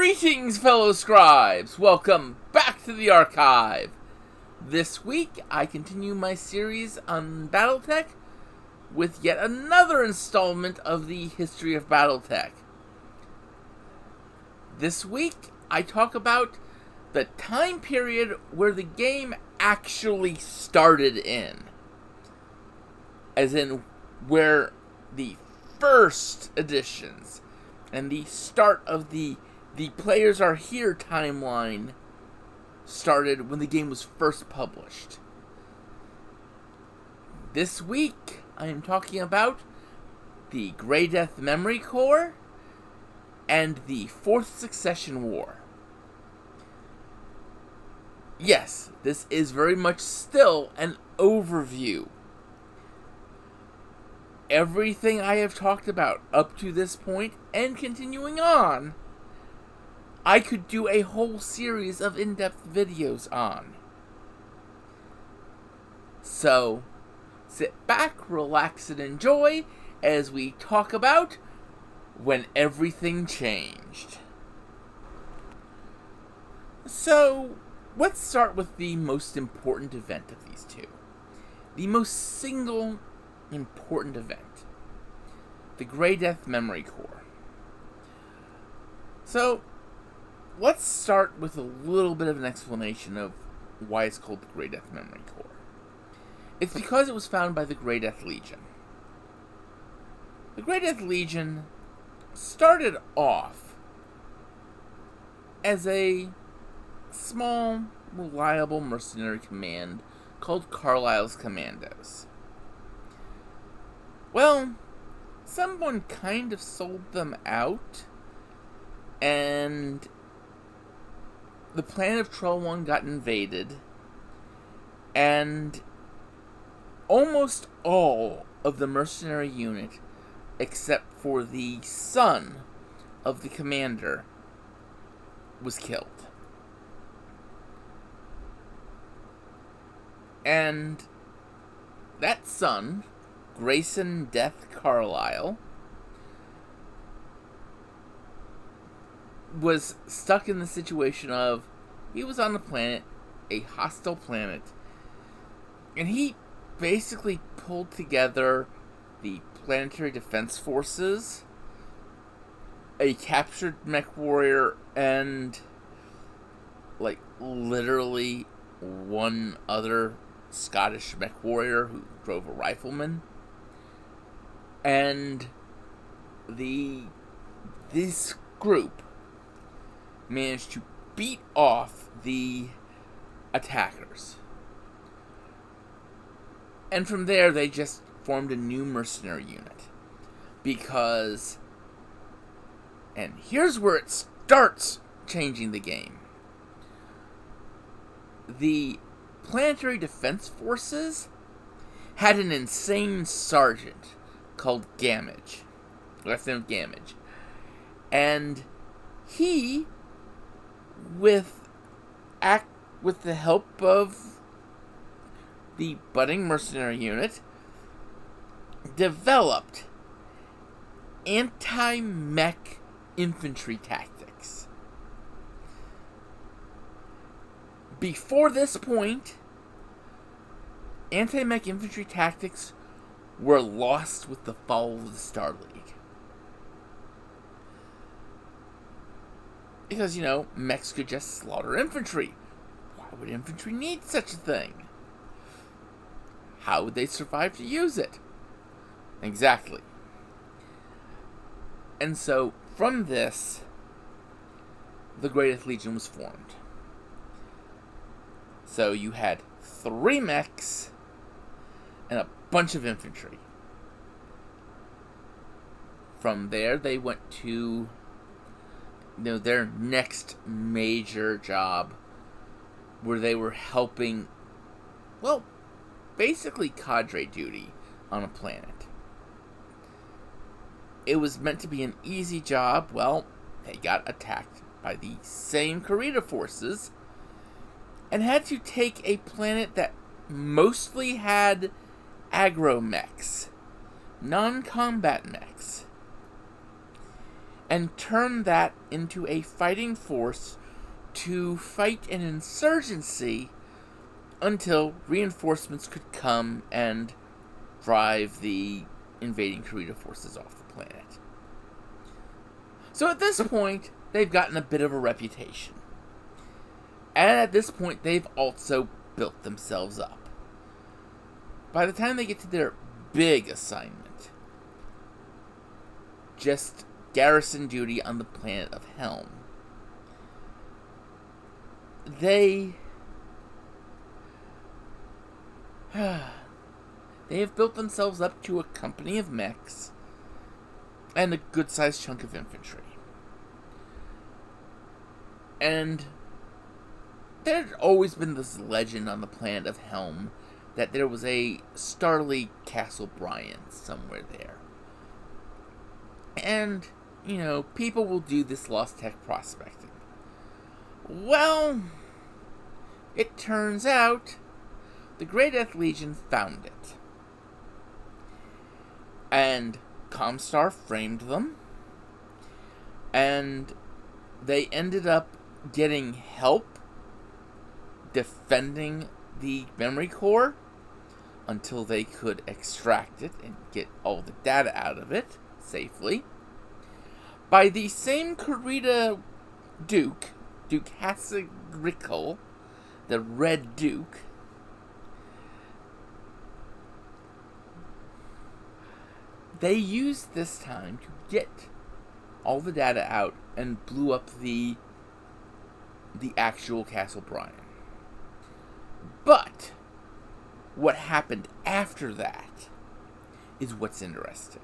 Greetings, fellow scribes! Welcome back to the archive! This week, I continue my series on BattleTech with yet another installment of the history of BattleTech. This week, I talk about the time period where the game actually started in. As in, where the first editions and the start of the Players Are Here timeline started when the game was first published. This week, I am talking about the Grey Death Memory Corps and the Fourth Succession War. Yes, this is very much still an overview. Everything I have talked about up to this point and continuing on, I could do a whole series of in-depth videos on. So, sit back, relax, and enjoy as we talk about when everything changed. So, let's start with the most important event of these two. The most single important event. The Grey Death Memory Corps. So, let's start with a little bit of an explanation of why it's called the Grey Death Memory Corps. It's because it was founded by the Grey Death Legion. The Grey Death Legion started off as a small, reliable mercenary command called Carlisle's Commandos. Well, someone kind of sold them out, and the planet of Troll 1 got invaded, and almost all of the mercenary unit, except for the son of the commander, was killed. And that son, Grayson Death Carlisle, was stuck in the situation of, he was on a planet, a hostile planet, and he basically pulled together the Planetary Defense Forces, a captured mech warrior, and, like, literally one other Scottish mech warrior who drove a rifleman. And this group managed to beat off the attackers. And from there, they just formed a new mercenary unit. Because, and here's where it starts changing the game. The Planetary Defense Forces had an insane sergeant called Gamage. Lieutenant Gamage. And he, with the help of the budding mercenary unit, developed anti-mech infantry tactics. Before this point, anti-mech infantry tactics were lost with the fall of the Star League. Because, mechs could just slaughter infantry. Why would infantry need such a thing? How would they survive to use it? Exactly. And so, from this, the Grey Death Legion was formed. So you had 3 mechs and a bunch of infantry. From there, they went to their next major job, where they were helping, well, basically cadre duty on a planet. It was meant to be an easy job. Well, they got attacked by the same Karita forces and had to take a planet that mostly had aggro mechs, non-combat mechs. and turn that into a fighting force to fight an insurgency until reinforcements could come and drive the invading Kurita forces off the planet. So at this point, they've gotten a bit of a reputation. And at this point, they've also built themselves up. By the time they get to their big assignment, just garrison duty on the planet of Helm, they have built themselves up to a company of mechs and a good-sized chunk of infantry. And there had always been this legend on the planet of Helm that there was a Starly Castle Brian somewhere there. And, people will do this lost tech prospecting. Well, it turns out the Grey Death Legion found it. And Comstar framed them. And they ended up getting help defending the memory core until they could extract it and get all the data out of it safely. By the same Kurita Duke Hasagrikal, the Red Duke, they used this time to get all the data out and blew up the actual Castle Brian. But what happened after that is what's interesting.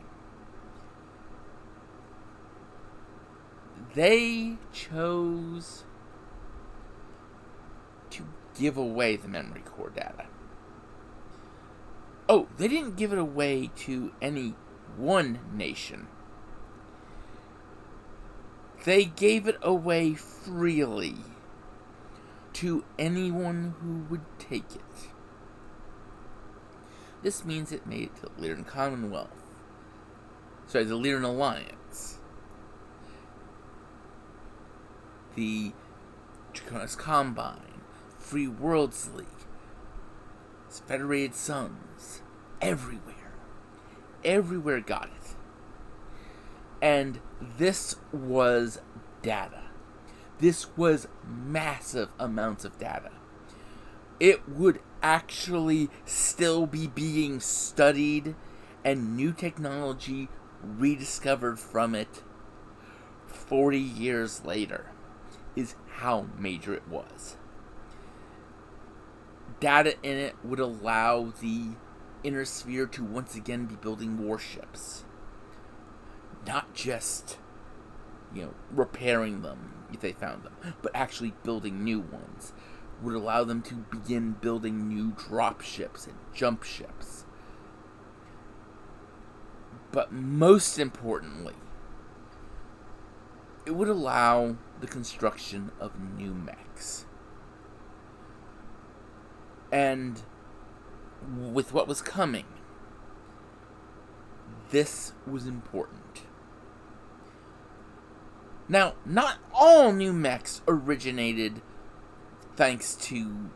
They chose to give away the memory core data. Oh, they didn't give it away to any one nation. They gave it away freely to anyone who would take it. This means it made it to the Lateran Commonwealth. The Lateran Alliance. The Draconis Combine. Free Worlds League. Federated Suns. Everywhere. Everywhere got it. And this was data. This was massive amounts of data. It would actually still be being studied and new technology rediscovered from it 40 years later, is how major it was. Data in it would allow the Inner Sphere to once again be building warships. Not just, repairing them if they found them, but actually building new ones. Would allow them to begin building new drop ships and jump ships. But most importantly, it would allow the construction of new mechs. And with what was coming, this was important. Now, not all new mechs originated thanks to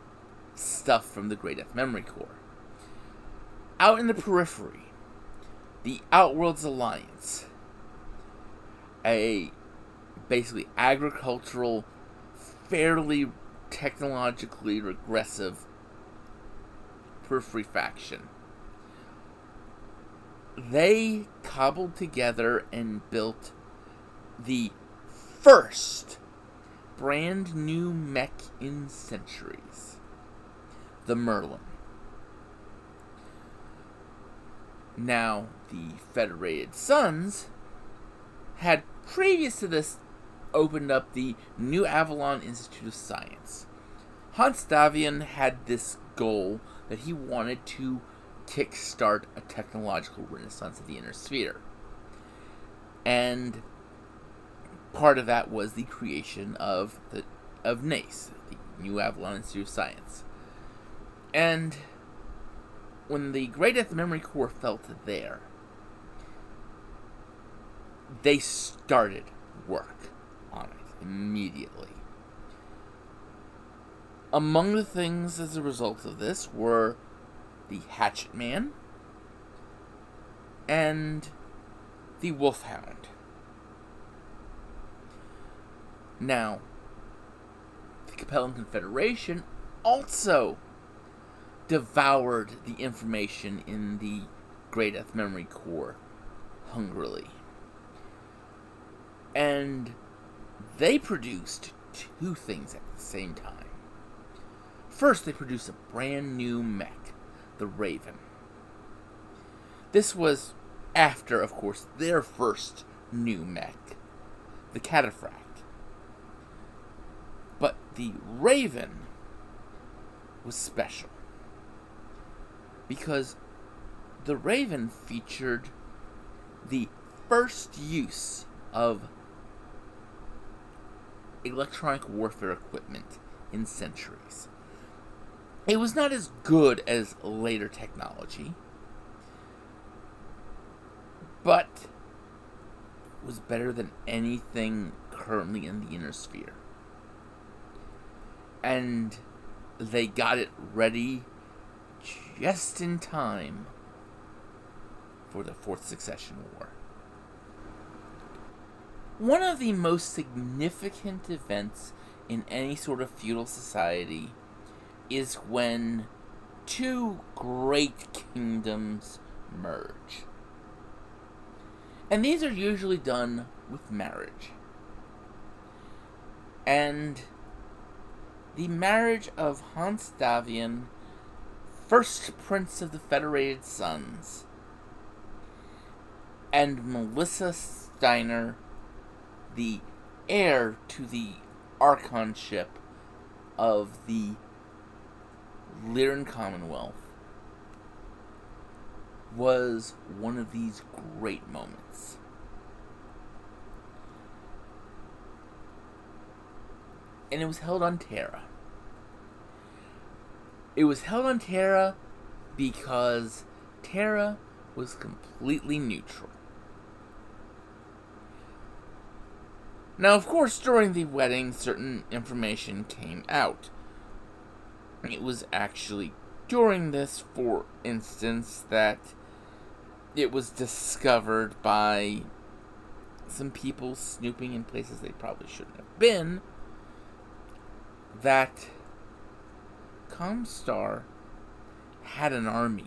stuff from the Grey Death Memory Core. Out in the periphery, the Outworlds Alliance, a basically agricultural, fairly technologically regressive periphery faction, they cobbled together and built the first brand new mech in centuries, the Merlin. Now, the Federated Suns had previous to this opened up the New Avalon Institute of Science. Hans Davian had this goal that he wanted to kickstart a technological renaissance of the Inner Sphere. And part of that was the creation of NACE, the New Avalon Institute of Science. And when the Grey Death Memory Core fell to there, they started work on it immediately. Among the things as a result of this were the Hatchet Man and the Wolfhound. Now, the Capellan Confederation also devoured the information in the Great Earth Memory Core hungrily. And they produced two things at the same time. First, they produced a brand new mech, the Raven. This was after, of course, their first new mech, the Cataphract. But the Raven was special because the Raven featured the first use of electronic warfare equipment in centuries. It was not as good as later technology, but it was better than anything currently in the Inner Sphere. And they got it ready just in time for the Fourth Succession War. One of the most significant events in any sort of feudal society is when two great kingdoms merge. And these are usually done with marriage. And the marriage of Hans Davian, first Prince of the Federated Sons, and Melissa Steiner, the heir to the archonship of the Lateran Commonwealth, was one of these great moments. And it was held on Terra. It was held on Terra because Terra was completely neutral. Now, of course, during the wedding, certain information came out. It was actually during this, for instance, that it was discovered by some people snooping in places they probably shouldn't have been, that Comstar had an army.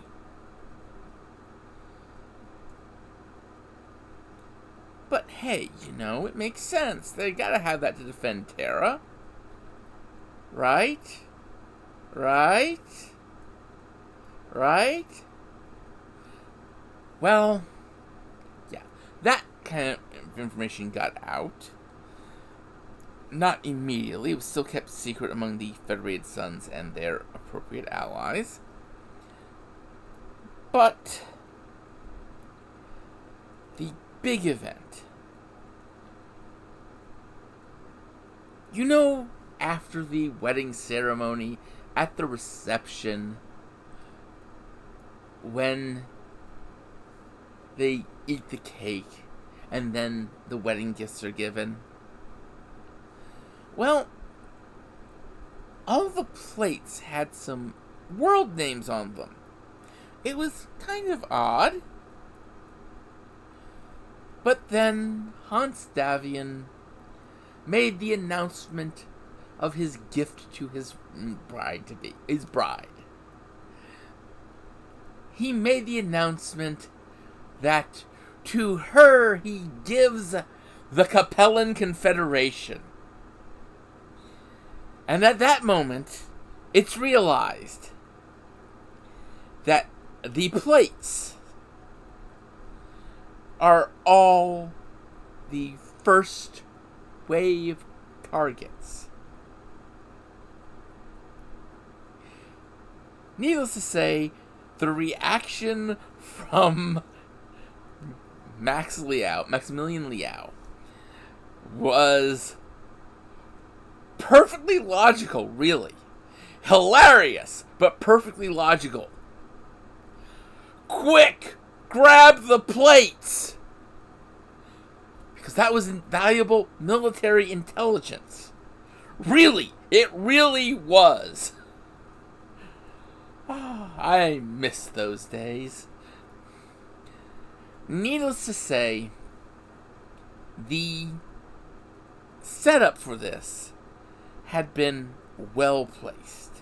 But hey, it makes sense. They gotta have that to defend Terra. Right? Well, yeah, that kind of information got out. Not immediately. It was still kept secret among the Federated Sons and their appropriate allies. But the big event. After the wedding ceremony, at the reception, when they eat the cake and then the wedding gifts are given, well, all the plates had some world names on them. It was kind of odd. But then Hans Davian made the announcement of his gift to his bride-to-be, his bride. He made the announcement that to her he gives the Capellan Confederation. And at that moment, it's realized that the plates are all the first wave targets. Needless to say, the reaction from Maximilian Liao, was perfectly logical, really. Hilarious, but perfectly logical. Quick! Grab the plates! because that was invaluable military intelligence. Really, it really was. I miss those days. Needless to say, the setup for this had been well placed.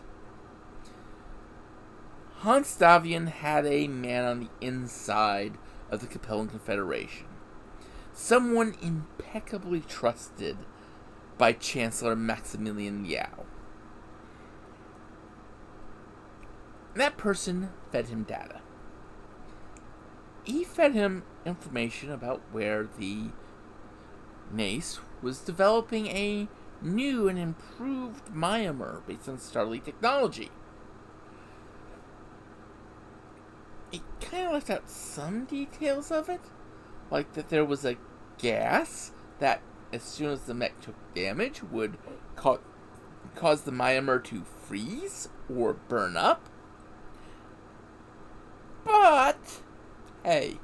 Hans Davian had a man on the inside of the Capellan Confederation, someone impeccably trusted by Chancellor Maximilian Yao. That person fed him data. He fed him information about where the Mace was developing a new and improved Myanmar based on Starlight technology. It kind of left out some details of it, like that there was a gas that, as soon as the mech took damage, would cause the Myanmar to freeze or burn up. But, hey,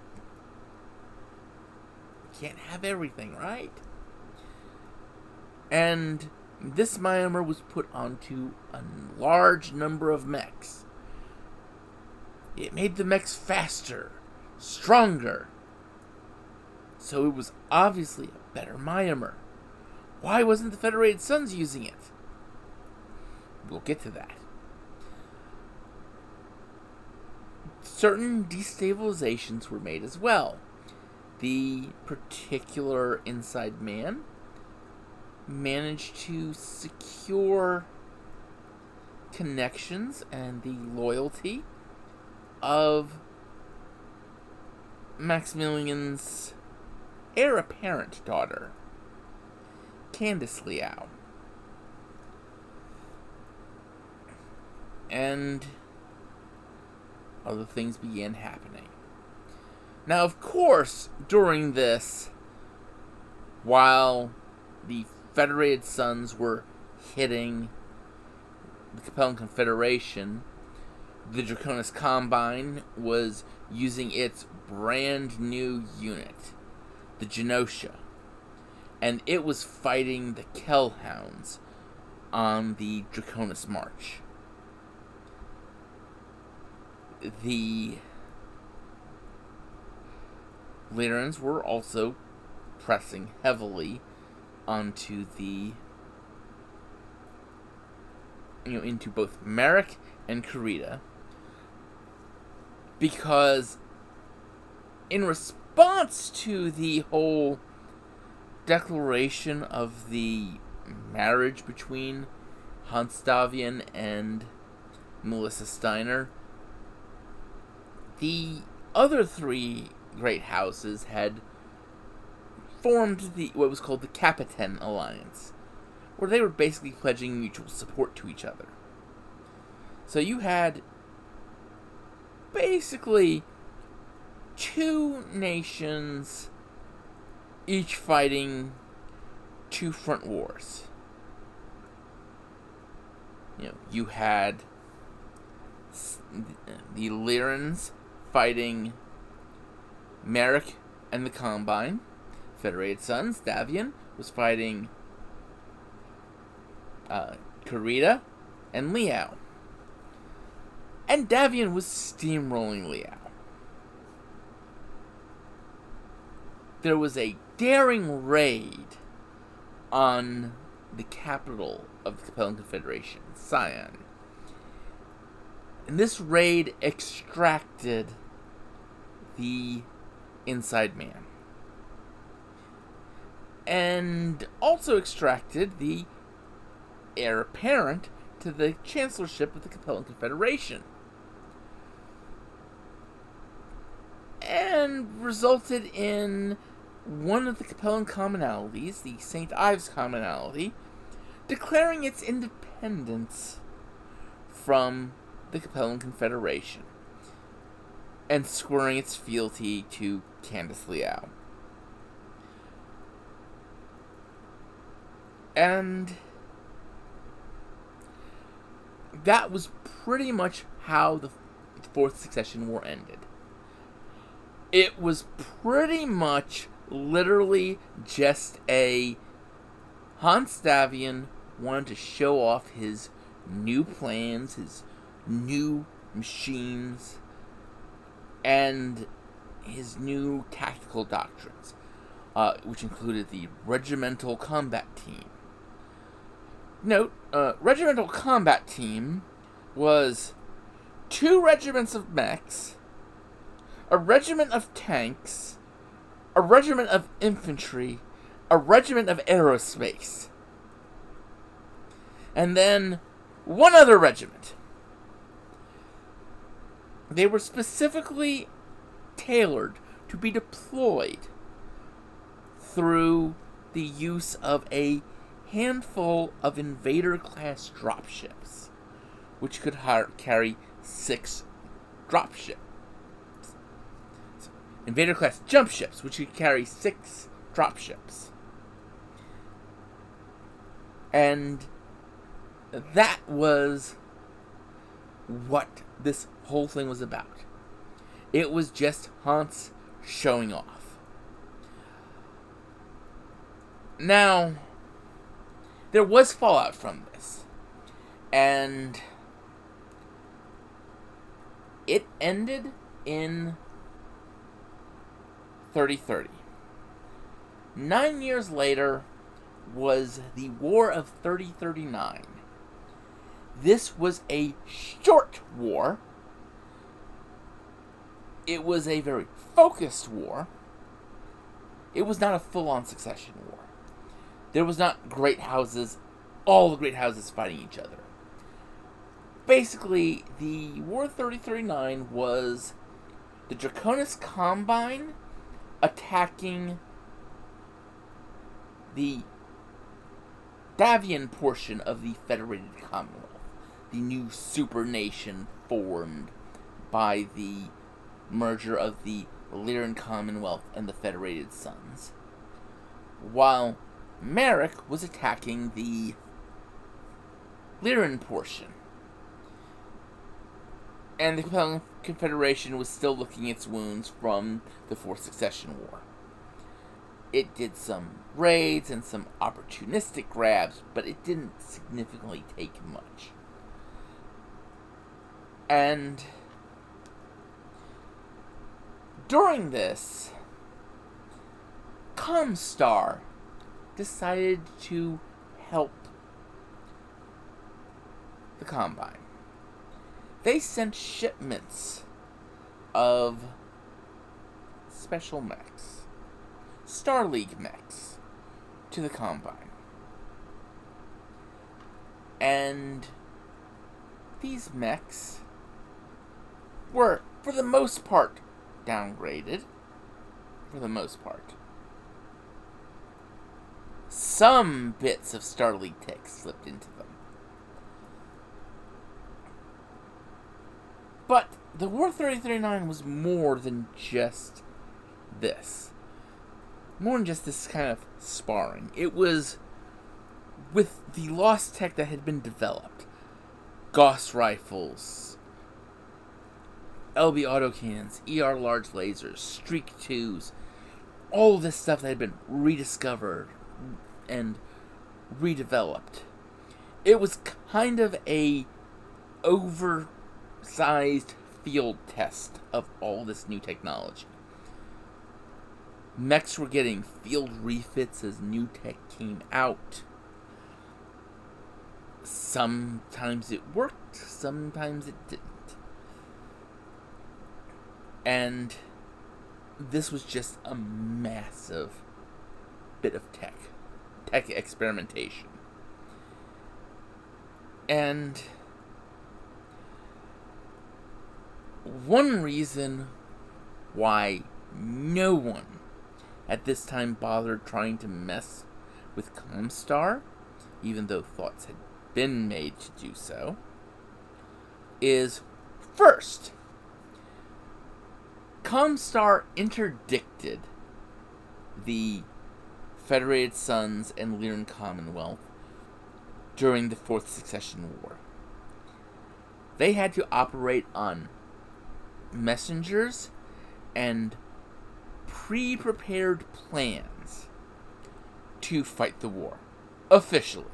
can't have everything, right? And this Myanmar was put onto a large number of mechs. It made the mechs faster, stronger. So it was obviously a better Myanmar. Why wasn't the Federated Suns using it? We'll get to that. Certain destabilizations were made as well. The particular inside man managed to secure connections and the loyalty of Maximilian's heir apparent daughter, Candice Liao. And other things began happening. Now, of course, during this, while the Federated Suns were hitting the Capellan Confederation, the Draconis Combine was using its brand new unit, the Genosha, and it was fighting the Kellhounds on the Draconis March. The Laterans were also pressing heavily onto into both Merrick and Kurita, because in response to the whole declaration of the marriage between Hans Davian and Melissa Steiner, the other three great houses had formed what was called the Capitan Alliance, where they were basically pledging mutual support to each other. So you had basically two nations each fighting two front wars. You had the Lyrans fighting Merrick and the Combine. Federated Suns, Davian, was fighting Kurita and Liao. And Davian was steamrolling Liao. There was a daring raid on the capital of the Capellan Confederation, Sion. And this raid extracted the inside man. And also extracted the heir apparent to the chancellorship of the Capellan Confederation. And resulted in one of the Capellan commonalities, the St. Ives commonality, declaring its independence from the Capellan Confederation and squaring its fealty to Candice Liao. And that was pretty much how the Fourth Succession War ended. It was pretty much literally just a Hans Davian wanted to show off his new plans, his new machines, and his new tactical doctrines, which included the Regimental Combat Team. Note, Regimental Combat Team was 2 regiments of mechs, a regiment of tanks, a regiment of infantry, a regiment of aerospace, and then 1 other regiment. They were specifically tailored to be deployed through the use of a handful of Invader-class dropships, which could carry 6 dropships. Invader-class jump ships, which could carry 6 dropships. And that was what this whole thing was about. It was just Hans showing off. Now, there was fallout from this, and it ended in 3030. 9 years later was the War of 3039. This was a short war. It was a very focused war. It was not a full-on succession war. There was not great houses, all the great houses fighting each other. Basically, the War 3039 was the Draconis Combine attacking the Davian portion of the Federated Commonwealth, the new super nation formed by the merger of the Lateran Commonwealth and the Federated Sons, while Merrick was attacking the Lateran portion, and the Confederation was still licking its wounds from the Fourth Succession War. It did some raids and some opportunistic grabs, but it didn't significantly take much. And during this, Comstar decided to help the Combine. They sent shipments of special mechs, Star League mechs, to the Combine. And these mechs were, for the most part, downgraded. For the most part. Some bits of Star League tech slipped into them. But the War 3039 was more than just this. More than just this kind of sparring. It was with the lost tech that had been developed. Gauss rifles, LB autocannons, ER large lasers, Streak 2s, all this stuff that had been rediscovered and redeveloped. It was kind of a oversized field test of all this new technology. Mechs were getting field refits as new tech came out. Sometimes it worked, sometimes it didn't. And this was just a massive bit of tech experimentation. And one reason why no one at this time bothered trying to mess with Comstar, even though thoughts had been made to do so, is first, Comstar interdicted the Federated Sons and Lateran Commonwealth during the Fourth Succession War. They had to operate on messengers and pre-prepared plans to fight the war. Officially.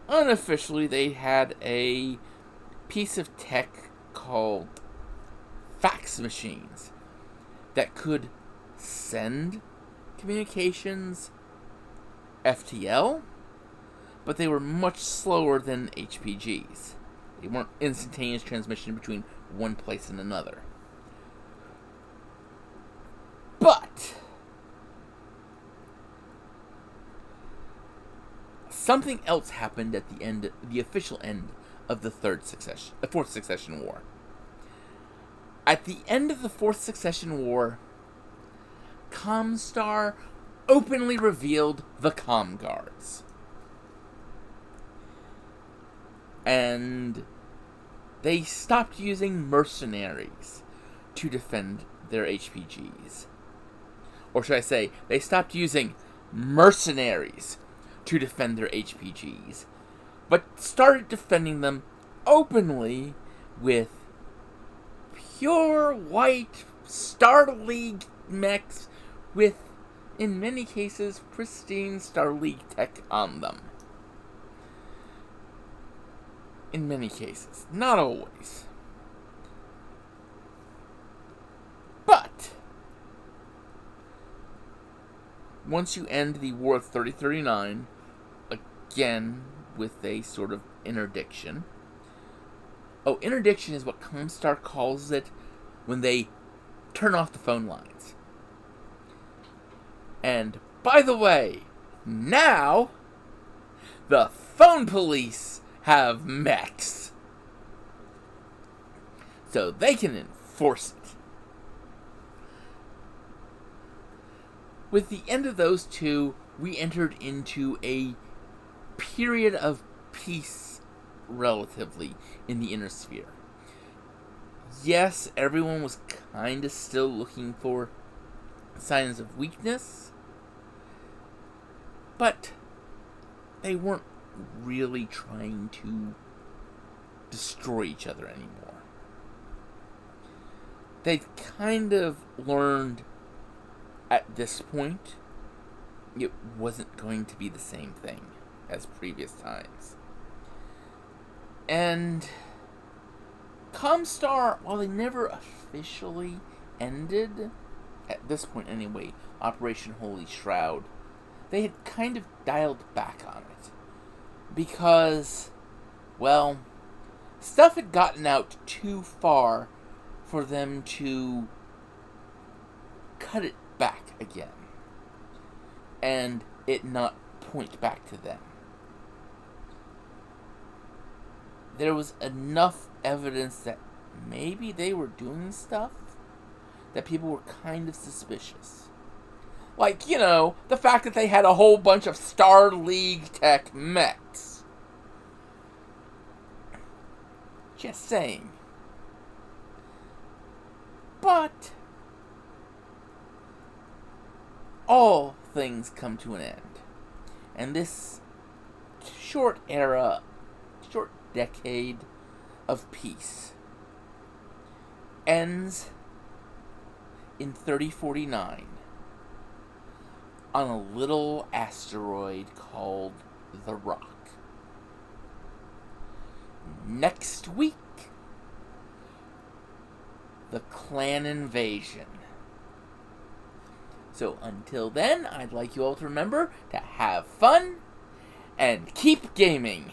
Unofficially, they had a piece of tech called fax machines that could send communications FTL, but they were much slower than HPGs. They weren't instantaneous transmission between one place and another. But something else happened at the official end of the Fourth Succession War. At the end of the Fourth Succession War, Comstar openly revealed the Com Guards. And they stopped using mercenaries to defend their HPGs. Or should I say, they stopped using mercenaries to defend their HPGs, but started defending them openly with pure white Star League mechs with, in many cases, pristine Star League tech on them. In many cases. Not always. But once you end the War of 3039, again with a sort of interdiction. Oh, interdiction is what Comstar calls it when they turn off the phone lines. And, by the way, now the phone police have mechs. So they can enforce it. With the end of those two, we entered into a period of peace, relatively, in the Inner Sphere. Yes, everyone was kind of still looking for signs of weakness, but they weren't really trying to destroy each other anymore. They'd kind of learned at this point it wasn't going to be the same thing as previous times. And Comstar, while they never officially ended, at this point anyway, Operation Holy Shroud, they had kind of dialed back on it. Because, well, stuff had gotten out too far for them to cut it back again. And it not point back to them. There was enough evidence that maybe they were doing stuff that people were kind of suspicious. Like, you know, the fact that they had a whole bunch of Star League tech mechs. Just saying. But all things come to an end. And this short decade of peace ends in 3049 on a little asteroid called the Rock. Next week, the clan invasion. So until then, I'd like you all to remember to have fun and keep gaming.